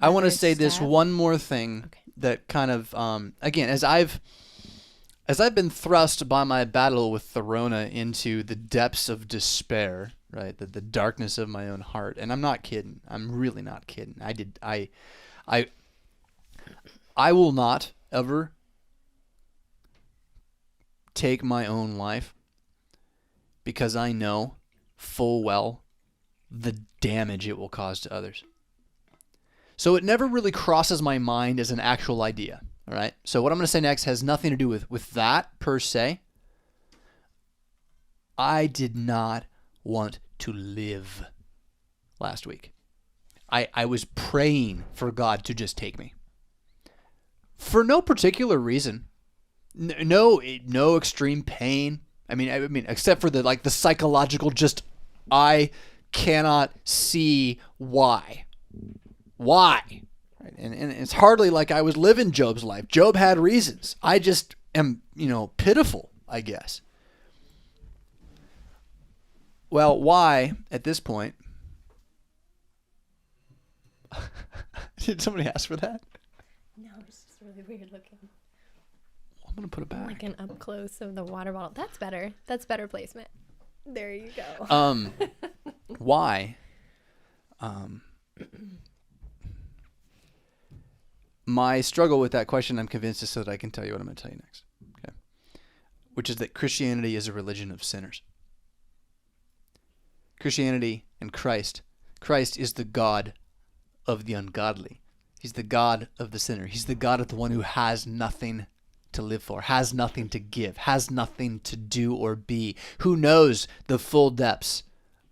I want to Another say this step? one more thing Okay. that kind of, again, as I've been thrust by my battle with the Rona into the depths of despair, right, the darkness of my own heart, and I'm not kidding. I'm really not kidding. I will not ever take my own life because I know full well the damage it will cause to others. So it never really crosses my mind as an actual idea. All right. So what I'm going to say next has nothing to do with that per se. I did not want to live last week. I was praying for God to just take me. For no particular reason. No extreme pain. I mean, except for the psychological, just I cannot see why. Why? Right? And it's hardly like I was living Job's life. Job had reasons. I just am, pitiful, I guess. Well, why at this point? Did somebody ask for that? No, it's just really weird looking. I'm going to put it back. Like an up close of the water bottle. That's better. That's better placement. There you go. Why? My struggle with that question, I'm convinced, is so that I can tell you what I'm going to tell you next. Okay? Which is that Christianity is a religion of sinners. Christianity and Christ is the God of the ungodly. He's the God of the sinner. He's the God of the one who has nothing to live for, has nothing to give, has nothing to do or be, who knows the full depths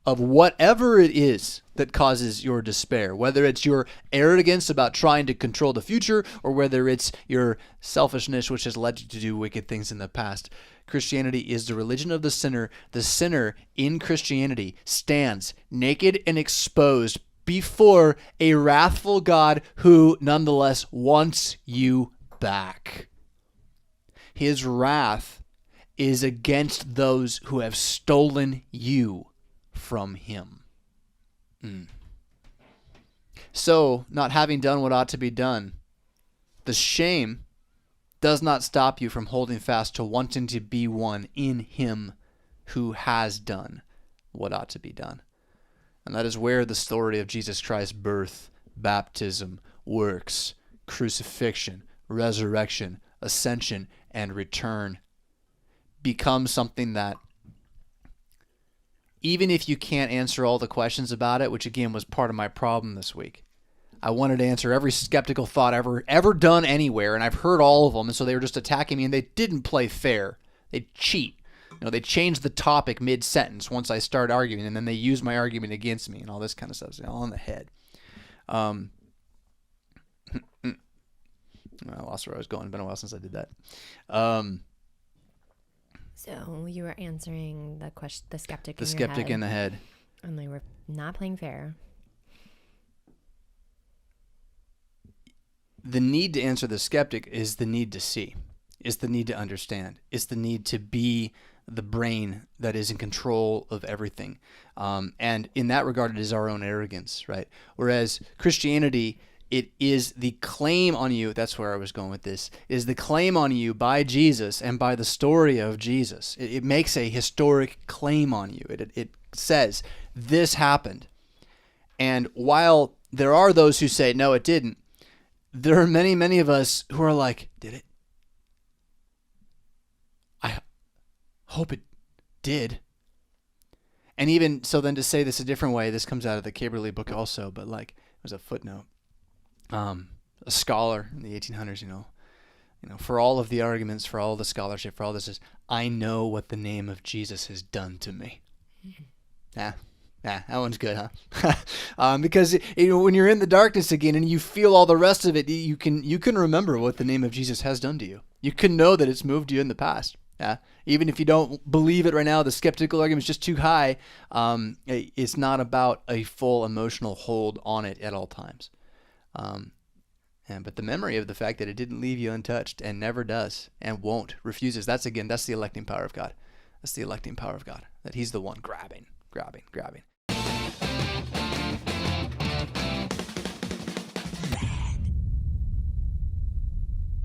of whatever it is that causes your despair, whether it's your arrogance about trying to control the future or whether it's your selfishness which has led you to do wicked things in the past. Christianity is the religion of the sinner. The sinner in Christianity stands naked and exposed before a wrathful God who nonetheless wants you back. His wrath is against those who have stolen you from him. So, not having done what ought to be done, the shame does not stop you from holding fast to wanting to be one in him who has done what ought to be done. And that is where the story of Jesus Christ's birth, baptism, works, crucifixion, resurrection, ascension, and return becomes something that, even if you can't answer all the questions about it, which again was part of my problem this week, I wanted to answer every skeptical thought ever done anywhere, and I've heard all of them, and so they were just attacking me, and they didn't play fair. They cheat. They changed the topic mid-sentence once I start arguing, and then they use my argument against me and all this kind of stuff. It's all in the head. I lost where I was going. It's been a while since I did that. So you were answering the question, the skeptic. The skeptic in the head. And they were not playing fair. The need to answer the skeptic is the need to see. It's the need to understand. It's the need to be the brain that is in control of everything. And in that regard, it is our own arrogance, right? Whereas Christianity, it is the claim on you, that's where I was going with this, is the claim on you by Jesus and by the story of Jesus. It makes a historic claim on you. It says, this happened. And while there are those who say, no, it didn't, there are many, many of us who are like, did it? I hope it did. And even so, then to say this a different way, this comes out of the Caberly book also, but like, it was a footnote. A scholar in the 1800s, for all of the arguments, for all the scholarship, for all this is, I know what the name of Jesus has done to me. That one's good, huh? Because when you're in the darkness again and you feel all the rest of it, you can remember what the name of Jesus has done to you. You can know that it's moved you in the past. Even if you don't believe it right now, the skeptical argument is just too high. It's not about a full emotional hold on it at all times. But the memory of the fact that it didn't leave you untouched and never does and won't, refuses, that's the electing power of God. That's the electing power of God, that he's the one grabbing.